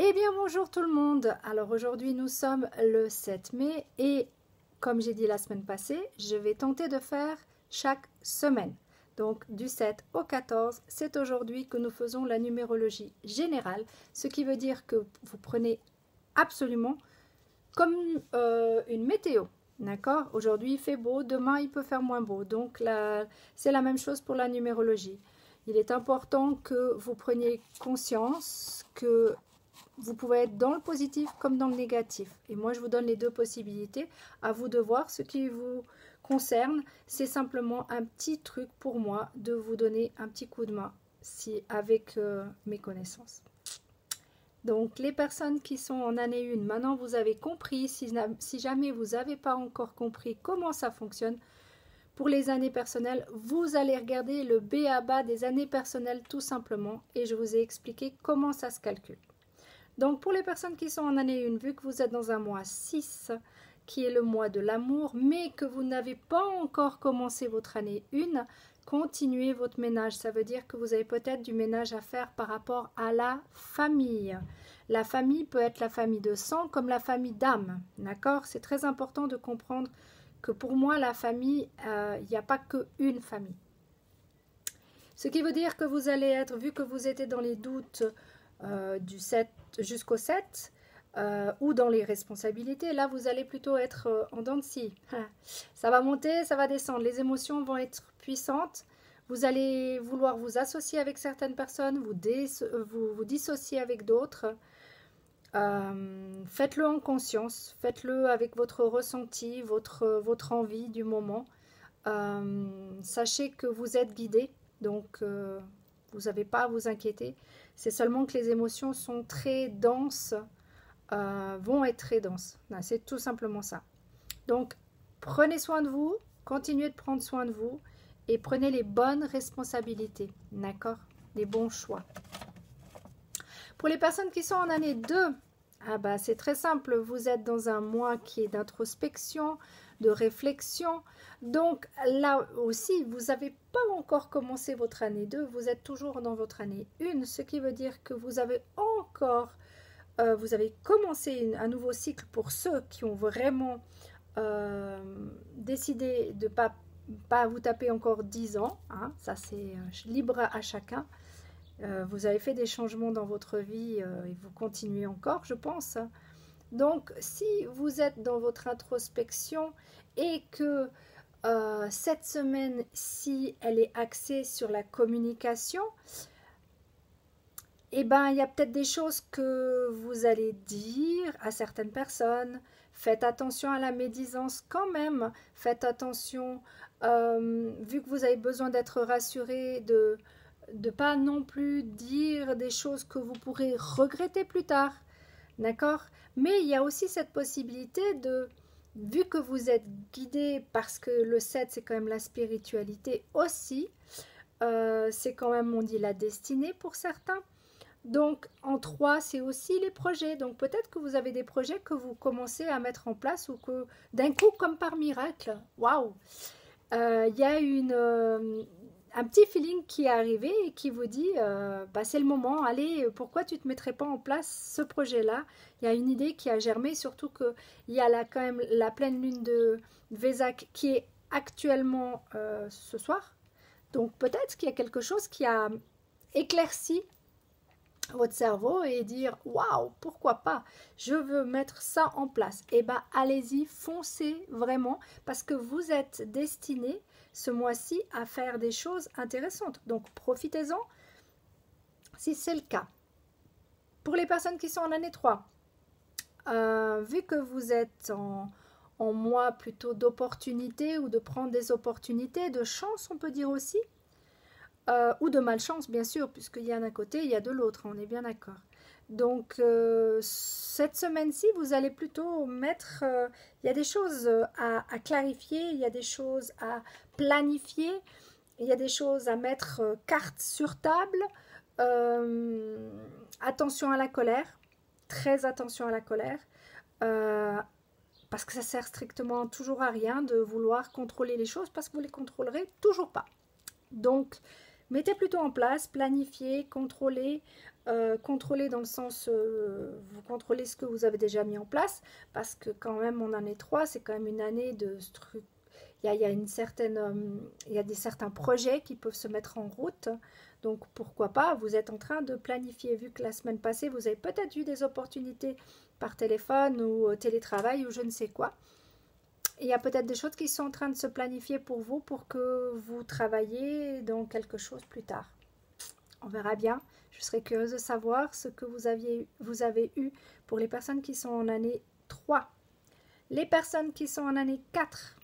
Eh bien bonjour tout le monde. Alors aujourd'hui nous sommes le 7 mai et comme j'ai dit la semaine passée, je vais tenter de faire chaque semaine. Donc du 7 au 14, c'est aujourd'hui que nous faisons la numérologie générale, ce qui veut dire que vous prenez absolument comme une météo. D'accord? Aujourd'hui il fait beau, demain il peut faire moins beau. Donc c'est la même chose pour la numérologie. Il est important que vous preniez conscience que vous pouvez être dans le positif comme dans le négatif. Et moi, je vous donne les deux possibilités. À vous de voir ce qui vous concerne. C'est simplement un petit truc pour moi de vous donner un petit coup de main avec mes connaissances. Donc, les personnes qui sont en année 1, maintenant vous avez compris. Si jamais vous n'avez pas encore compris comment ça fonctionne, pour les années personnelles, vous allez regarder le B.A.B.A. des années personnelles tout simplement. Et je vous ai expliqué comment ça se calcule. Donc pour les personnes qui sont en année 1, vu que vous êtes dans un mois 6, qui est le mois de l'amour, mais que vous n'avez pas encore commencé votre année 1, continuez votre ménage. Ça veut dire que vous avez peut-être du ménage à faire par rapport à la famille. La famille peut être la famille de sang comme la famille d'âme. D'accord? C'est très important de comprendre que pour moi, la famille, il n'y a pas qu'une famille. Ce qui veut dire que vous allez être, vu que vous étiez dans les doutes du 7 jusqu'au 7, ou dans les responsabilités, là vous allez plutôt être en dents de scie. Ça va monter, ça va descendre, les émotions vont être puissantes, vous allez vouloir vous associer avec certaines personnes, vous dissocier avec d'autres. Faites-le en conscience, faites-le avec votre ressenti, votre envie du moment. Sachez que vous êtes guidé, donc vous n'avez pas à vous inquiéter. C'est seulement que les émotions sont très denses, vont être très denses. C'est tout simplement ça. Donc, prenez soin de vous, continuez de prendre soin de vous et prenez les bonnes responsabilités, d'accord? Les bons choix. Pour les personnes qui sont en année 2, c'est très simple. Vous êtes dans un mois qui est d'introspection, de réflexion. Donc là aussi, vous n'avez pas encore commencé votre année 2, vous êtes toujours dans votre année 1, ce qui veut dire que vous avez commencé un nouveau cycle pour ceux qui ont vraiment décidé de ne pas vous taper encore 10 ans. Hein, ça, c'est libre à chacun. Vous avez fait des changements dans votre vie et vous continuez encore, je pense. Donc, si vous êtes dans votre introspection et que cette semaine, si elle est axée sur la communication, eh ben, il y a peut-être des choses que vous allez dire à certaines personnes. Faites attention à la médisance quand même. Faites attention, vu que vous avez besoin d'être rassuré, de ne pas non plus dire des choses que vous pourrez regretter plus tard. D'accord? Mais il y a aussi cette possibilité vu que vous êtes guidé, parce que le 7, c'est quand même la spiritualité aussi, c'est quand même, on dit, la destinée pour certains. Donc, en 3, c'est aussi les projets. Donc, peut-être que vous avez des projets que vous commencez à mettre en place ou que d'un coup, comme par miracle, waouh, il y a un petit feeling qui est arrivé et qui vous dit c'est le moment, allez, pourquoi tu ne te mettrais pas en place ce projet-là? Il y a une idée qui a germé, surtout qu'il y a quand même la pleine lune de Vésac qui est actuellement ce soir. Donc peut-être qu'il y a quelque chose qui a éclairci votre cerveau et dire waouh, pourquoi pas, je veux mettre ça en place. Et allez-y, foncez vraiment, parce que vous êtes destiné ce mois-ci à faire des choses intéressantes. Donc profitez-en si c'est le cas. Pour les personnes qui sont en année 3, vu que vous êtes en mois plutôt d'opportunités ou de prendre des opportunités, de chance on peut dire aussi, ou de malchance bien sûr, puisqu'il y a d'un côté, il y a de l'autre, on est bien d'accord. Donc cette semaine-ci, vous allez plutôt mettre, il y a des choses à clarifier, il y a des choses à planifier, il y a des choses à mettre carte sur table. Attention à la colère, très attention à la colère, parce que ça sert strictement toujours à rien de vouloir contrôler les choses, parce que vous les contrôlerez toujours pas. Donc Mettez plutôt en place, planifiez, contrôlez, contrôlez dans le sens, vous contrôlez ce que vous avez déjà mis en place, parce que quand même en année 3, c'est quand même une année de structure. Il y a une certaine, il y a certains projets qui peuvent se mettre en route. Donc pourquoi pas, vous êtes en train de planifier, vu que la semaine passée, vous avez peut-être eu des opportunités par téléphone ou télétravail ou je ne sais quoi. Il y a peut-être des choses qui sont en train de se planifier pour vous pour que vous travailliez dans quelque chose plus tard. On verra bien. Je serais curieuse de savoir ce que vous avez eu pour les personnes qui sont en année 3. Les personnes qui sont en année 4.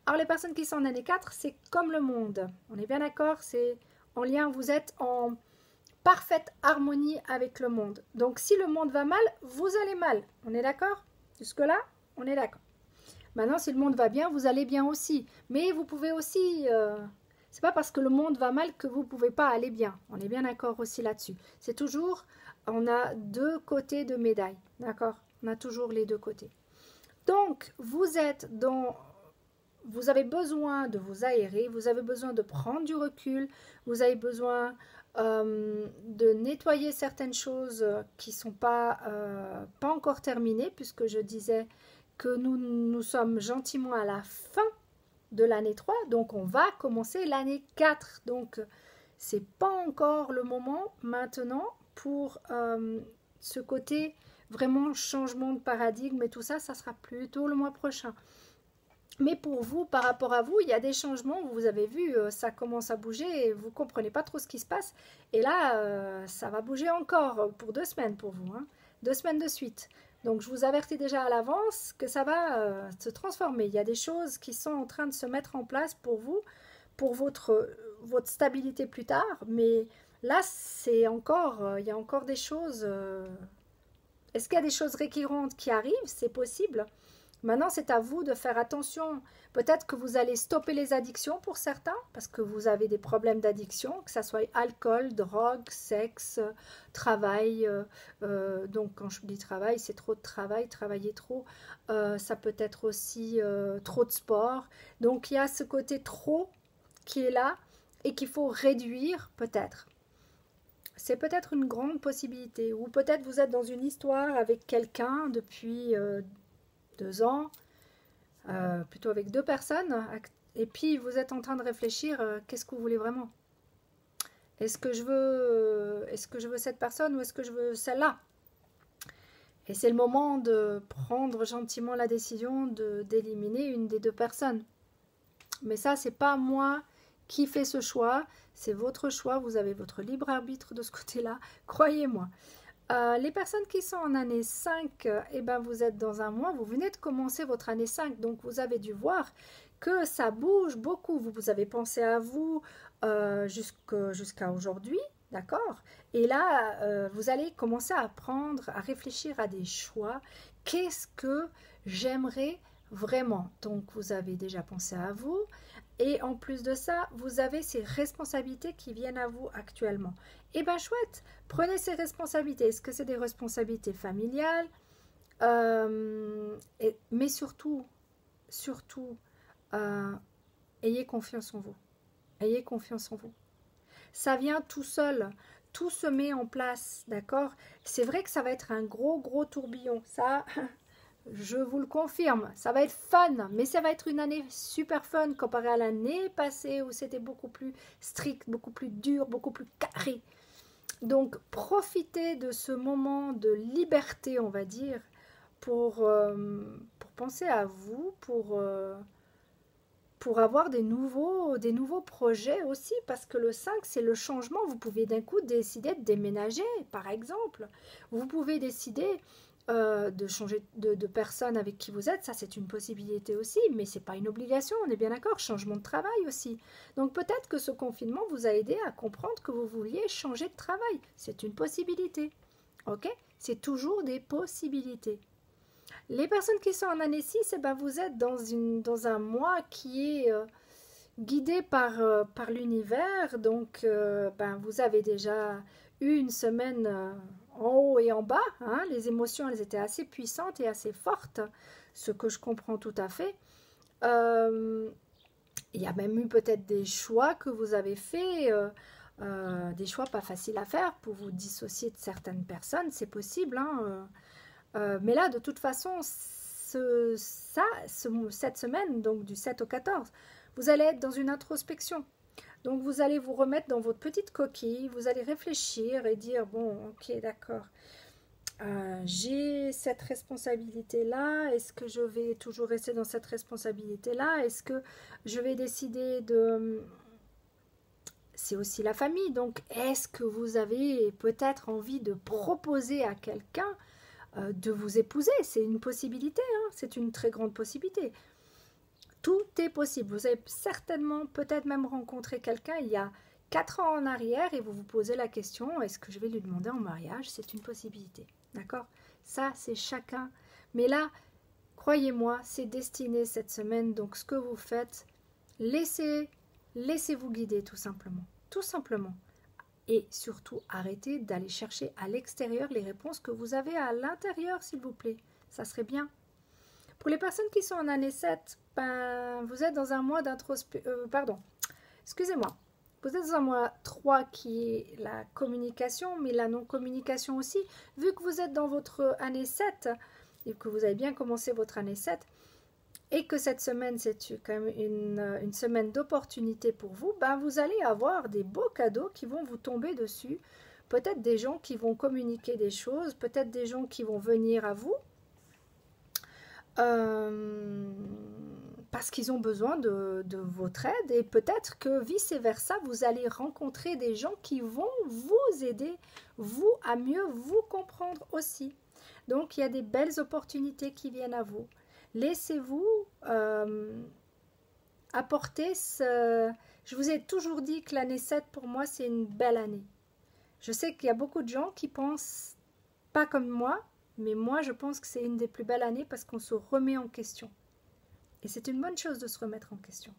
Alors les personnes qui sont en année 4, c'est comme le monde. On est bien d'accord, c'est en lien, vous êtes en parfaite harmonie avec le monde. Donc si le monde va mal, vous allez mal. On est d'accord? Jusque-là, on est d'accord. Maintenant, si le monde va bien, vous allez bien aussi. Mais vous pouvez aussi... c'est pas parce que le monde va mal que vous pouvez pas aller bien. On est bien d'accord aussi là-dessus. C'est toujours... On a deux côtés de médaille. D'accord? On a toujours les deux côtés. Donc, vous êtes dans... Vous avez besoin de vous aérer, vous avez besoin de prendre du recul, vous avez besoin de nettoyer certaines choses qui ne sont pas encore terminées, puisque je disais que nous sommes gentiment à la fin de l'année 3, donc on va commencer l'année 4. Donc, ce n'est pas encore le moment maintenant pour ce côté vraiment changement de paradigme et tout ça, ça sera plutôt le mois prochain. Mais pour vous, par rapport à vous, il y a des changements, vous avez vu, ça commence à bouger et vous ne comprenez pas trop ce qui se passe. Et là, ça va bouger encore pour 2 semaines pour vous, hein, 2 semaines de suite. Donc je vous avertis déjà à l'avance que ça va se transformer. Il y a des choses qui sont en train de se mettre en place pour vous, pour votre stabilité plus tard. Mais là, c'est encore, il y a encore des choses. Est-ce qu'il y a des choses récurrentes qui arrivent? C'est possible. Maintenant, c'est à vous de faire attention. Peut-être que vous allez stopper les addictions pour certains, parce que vous avez des problèmes d'addiction, que ce soit alcool, drogue, sexe, travail. Donc, quand je dis travail, c'est trop de travail, travailler trop. Ça peut être aussi trop de sport. Donc, il y a ce côté trop qui est là et qu'il faut réduire peut-être. C'est peut-être une grande possibilité. Ou peut-être vous êtes dans une histoire avec quelqu'un depuis 2 ans, plutôt avec 2 personnes, et puis vous êtes en train de réfléchir, qu'est-ce que vous voulez vraiment? Est-ce que je veux cette personne ou est-ce que je veux celle-là? Et c'est le moment de prendre gentiment la décision d'éliminer une des 2 personnes. Mais ça, c'est pas moi qui fais ce choix, c'est votre choix, vous avez votre libre arbitre de ce côté-là, croyez-moi. Les personnes qui sont en année 5, eh ben vous êtes dans un mois, vous venez de commencer votre année 5, donc vous avez dû voir que ça bouge beaucoup. Vous avez pensé à vous jusqu'à aujourd'hui, d'accord? Et là, vous allez commencer à apprendre, à réfléchir à des choix. Qu'est-ce que j'aimerais vraiment? Donc vous avez déjà pensé à vous. Et en plus de ça, vous avez ces responsabilités qui viennent à vous actuellement. Eh bien, chouette, prenez ces responsabilités. Est-ce que c'est des responsabilités familiales? Mais surtout, ayez confiance en vous. Ayez confiance en vous. Ça vient tout seul. Tout se met en place, d'accord? C'est vrai que ça va être un gros tourbillon. Ça... Je vous le confirme, ça va être fun, mais ça va être une année super fun comparé à l'année passée où c'était beaucoup plus strict, beaucoup plus dur, beaucoup plus carré. Donc profitez de ce moment de liberté, on va dire, pour penser à vous, pour avoir des nouveaux projets aussi, parce que le 5, c'est le changement. Vous pouvez d'un coup décider de déménager, par exemple. Vous pouvez décider de changer de personne avec qui vous êtes, ça c'est une possibilité aussi, mais c'est pas une obligation, on est bien d'accord, changement de travail aussi. Donc peut-être que ce confinement vous a aidé à comprendre que vous vouliez changer de travail, c'est une possibilité, ok? C'est toujours des possibilités. Les personnes qui sont en année 6, eh ben vous êtes dans un mois qui est guidé par l'univers, donc ben vous avez déjà eu une semaine en haut et en bas, hein, les émotions elles étaient assez puissantes et assez fortes, ce que je comprends tout à fait. Il y a même eu peut-être des choix que vous avez faits, des choix pas faciles à faire pour vous dissocier de certaines personnes, c'est possible, hein, mais là, de toute façon, cette semaine, donc du 7 au 14, vous allez être dans une introspection. Donc vous allez vous remettre dans votre petite coquille, vous allez réfléchir et dire, bon, ok, d'accord, j'ai cette responsabilité-là, est-ce que je vais toujours rester dans cette responsabilité-là? Est-ce que je vais décider de... C'est aussi la famille, donc est-ce que vous avez peut-être envie de proposer à quelqu'un de vous épouser? C'est une possibilité, hein, c'est une très grande possibilité. Tout est possible. Vous avez certainement, peut-être même rencontré quelqu'un il y a 4 ans en arrière et vous vous posez la question, est-ce que je vais lui demander en mariage? C'est une possibilité. D'accord? Ça, c'est chacun. Mais là, croyez-moi, c'est destiné cette semaine. Donc, ce que vous faites, laissez-vous guider tout simplement. Tout simplement. Et surtout, arrêtez d'aller chercher à l'extérieur les réponses que vous avez à l'intérieur, s'il vous plaît. Ça serait bien. Pour les personnes qui sont en année 7, ben, vous êtes dans un mois d'introspection. Excusez-moi. Vous êtes dans un mois 3 qui est la communication, mais la non-communication aussi. Vu que vous êtes dans votre année 7 et que vous avez bien commencé votre année 7, et que cette semaine, c'est quand même une semaine d'opportunité pour vous, ben vous allez avoir des beaux cadeaux qui vont vous tomber dessus. Peut-être des gens qui vont communiquer des choses, peut-être des gens qui vont venir à vous. Parce qu'ils ont besoin de votre aide et peut-être que vice-versa, vous allez rencontrer des gens qui vont vous aider, vous, à mieux vous comprendre aussi. Donc, il y a des belles opportunités qui viennent à vous. Laissez-vous apporter ce... Je vous ai toujours dit que l'année 7, pour moi, c'est une belle année. Je sais qu'il y a beaucoup de gens qui pensent pas comme moi, mais moi, je pense que c'est une des plus belles années parce qu'on se remet en question. Et c'est une bonne chose de se remettre en question.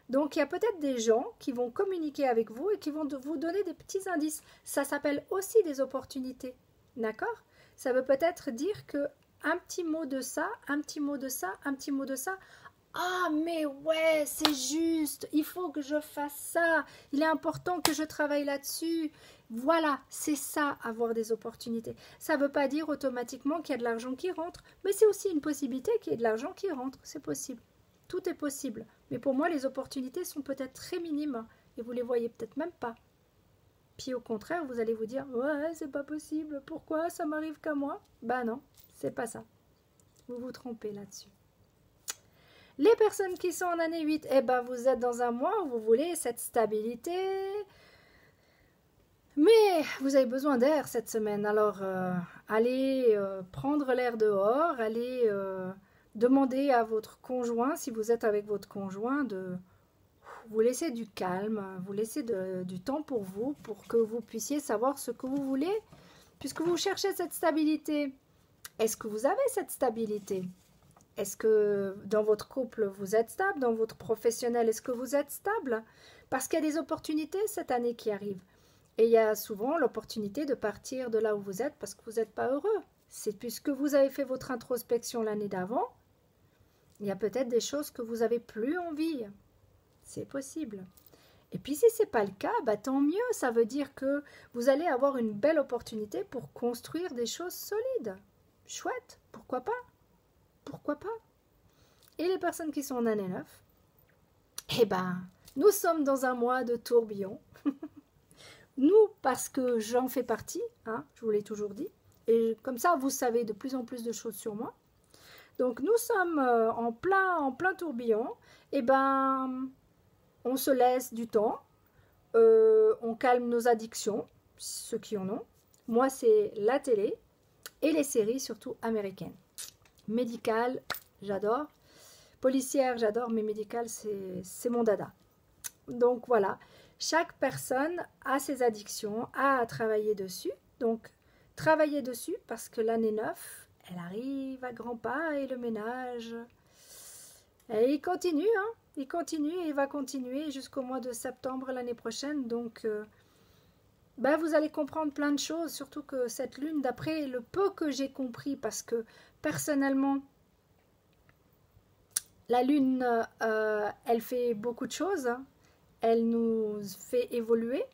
Donc, il y a peut-être des gens qui vont communiquer avec vous et qui vont vous donner des petits indices. Ça s'appelle aussi des opportunités. D'accord? Ça veut peut-être dire que un petit mot de ça, un petit mot de ça, un petit mot de ça. Ah, mais ouais, c'est juste, il faut que je fasse ça, il est important que je travaille là-dessus. Voilà, c'est ça, avoir des opportunités. Ça ne veut pas dire automatiquement qu'il y a de l'argent qui rentre, mais c'est aussi une possibilité qu'il y ait de l'argent qui rentre, c'est possible. Tout est possible. Mais pour moi, les opportunités sont peut-être très minimes et vous ne les voyez peut-être même pas. Puis au contraire, vous allez vous dire, ouais, c'est pas possible, pourquoi ça m'arrive qu'à moi? Ben non, c'est pas ça. Vous vous trompez là-dessus. Les personnes qui sont en année 8, eh ben vous êtes dans un mois où vous voulez cette stabilité. Mais vous avez besoin d'air cette semaine. Alors, allez prendre l'air dehors. Allez demander à votre conjoint, si vous êtes avec votre conjoint, de vous laisser du calme, vous laisser du temps pour que vous puissiez savoir ce que vous voulez. Puisque vous cherchez cette stabilité, est-ce que vous avez cette stabilité ? Est-ce que dans votre couple, vous êtes stable? Dans votre professionnel, est-ce que vous êtes stable? Parce qu'il y a des opportunités cette année qui arrivent. Et il y a souvent l'opportunité de partir de là où vous êtes parce que vous n'êtes pas heureux. C'est puisque vous avez fait votre introspection l'année d'avant, il y a peut-être des choses que vous n'avez plus envie. C'est possible. Et puis si ce n'est pas le cas, bah, tant mieux. Ça veut dire que vous allez avoir une belle opportunité pour construire des choses solides. Chouette, pourquoi pas? Pourquoi pas? Et les personnes qui sont en année 9, eh ben, nous sommes dans un mois de tourbillon. Nous, parce que j'en fais partie, hein, je vous l'ai toujours dit. Et comme ça, vous savez de plus en plus de choses sur moi. Donc, nous sommes en plein tourbillon. Eh ben, on se laisse du temps. On calme nos addictions, ceux qui en ont. Moi, c'est la télé et les séries, surtout américaines. Médicale, j'adore. Policière, j'adore, mais médicale, c'est mon dada. Donc voilà, chaque personne a ses addictions, a à travailler dessus. Donc, travailler dessus parce que l'année 9, elle arrive à grands pas et le ménage, et il continue, hein. Il continue et il va continuer jusqu'au mois de septembre l'année prochaine. Donc, ben vous allez comprendre plein de choses, surtout que cette lune, d'après le peu que j'ai compris, parce que personnellement, La lune, elle fait beaucoup de choses, hein. Elle nous fait évoluer.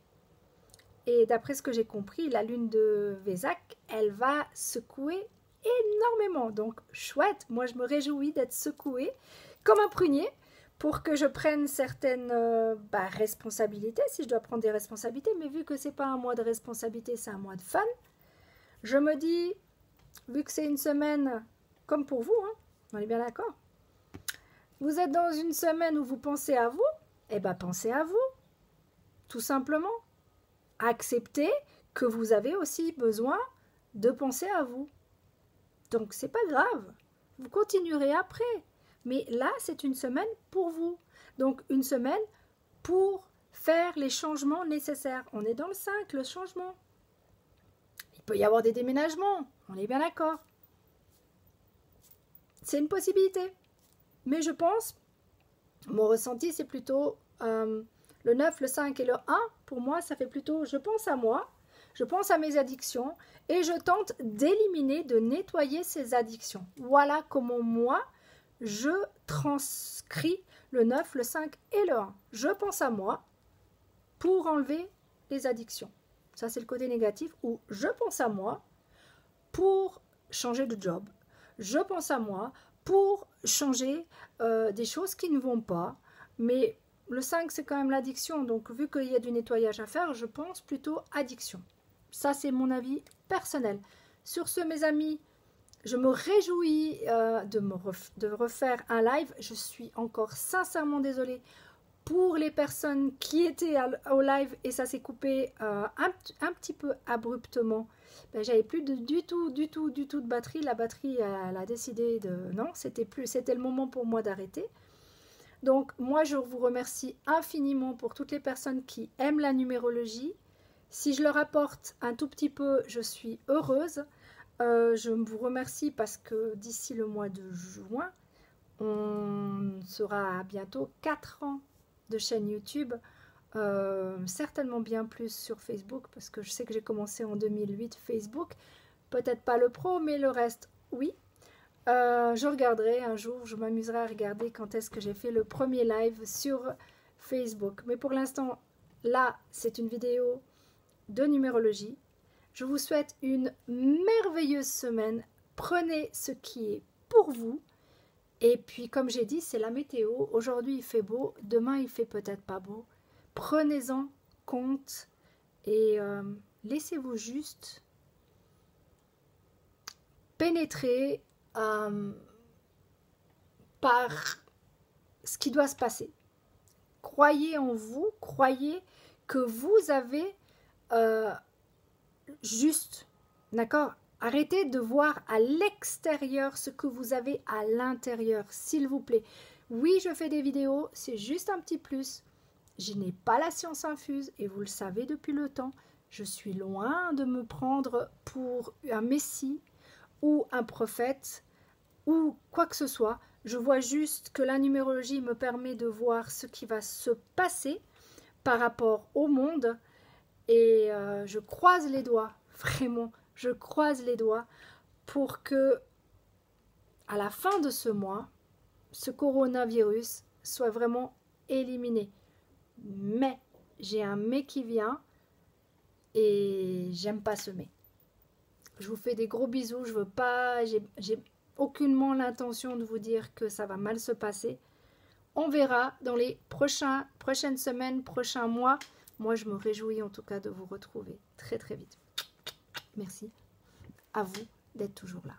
Et d'après ce que j'ai compris, la lune de Vésac, elle va secouer énormément. Donc, chouette, moi je me réjouis d'être secouée comme un prunier pour que je prenne certaines responsabilités, si je dois prendre des responsabilités. Mais vu que c'est pas un mois de responsabilité, c'est un mois de fun, je me dis, vu que c'est une semaine comme pour vous, hein, on est bien d'accord. Vous êtes dans une semaine où vous pensez à vous, eh bien pensez à vous, tout simplement. Acceptez que vous avez aussi besoin de penser à vous. Donc c'est pas grave, vous continuerez après. Mais là, c'est une semaine pour vous. Donc une semaine pour faire les changements nécessaires. On est dans le 5, le changement. Il peut y avoir des déménagements, on est bien d'accord. C'est une possibilité. Mais je pense, mon ressenti, c'est plutôt le 9, le 5 et le 1. Pour moi, ça fait plutôt, je pense à moi, je pense à mes addictions et je tente d'éliminer, de nettoyer ces addictions. Voilà comment moi, je transcris le 9, le 5 et le 1. Je pense à moi pour enlever les addictions. Ça, c'est le côté négatif où je pense à moi pour changer de job. Je pense à moi pour changer des choses qui ne vont pas. Mais le 5, c'est quand même l'addiction. Donc, vu qu'il y a du nettoyage à faire, je pense plutôt addiction. Ça, c'est mon avis personnel. Sur ce, mes amis, je me réjouis de refaire un live. Je suis encore sincèrement désolée pour les personnes qui étaient au live et ça s'est coupé un petit peu abruptement. J'avais plus du tout de batterie. La batterie, elle a décidé de... Non, c'était le moment pour moi d'arrêter. Donc, moi, je vous remercie infiniment pour toutes les personnes qui aiment la numérologie. Si je leur apporte un tout petit peu, je suis heureuse. Je vous remercie parce que d'ici le mois de juin, on sera à bientôt 4 ans de chaîne YouTube. Certainement bien plus sur Facebook parce que je sais que j'ai commencé en 2008 Facebook. Peut-être pas le pro, mais le reste, oui. Je regarderai un jour, je m'amuserai à regarder quand est-ce que j'ai fait le premier live sur Facebook. Mais pour l'instant, là, c'est une vidéo de numérologie. Je vous souhaite une merveilleuse semaine. Prenez ce qui est pour vous. Et puis, comme j'ai dit, c'est la météo. Aujourd'hui, il fait beau. Demain, il fait peut-être pas beau. Prenez-en compte et laissez-vous juste pénétrer par ce qui doit se passer. Croyez en vous, croyez que vous avez juste, d'accord? Arrêtez de voir à l'extérieur ce que vous avez à l'intérieur, s'il vous plaît. Oui, je fais des vidéos, c'est juste un petit plus. Je n'ai pas la science infuse et vous le savez depuis le temps. Je suis loin de me prendre pour un messie ou un prophète ou quoi que ce soit. Je vois juste que la numérologie me permet de voir ce qui va se passer par rapport au monde et je croise les doigts, vraiment, je croise les doigts pour que à la fin de ce mois, ce coronavirus soit vraiment éliminé. Mais, j'ai un mais qui vient et j'aime pas ce mais. Je vous fais des gros bisous, je veux pas, j'ai aucunement l'intention de vous dire que ça va mal se passer. On verra dans les prochaines semaines, prochains mois. Moi, je me réjouis en tout cas de vous retrouver très très vite. Merci à vous d'être toujours là.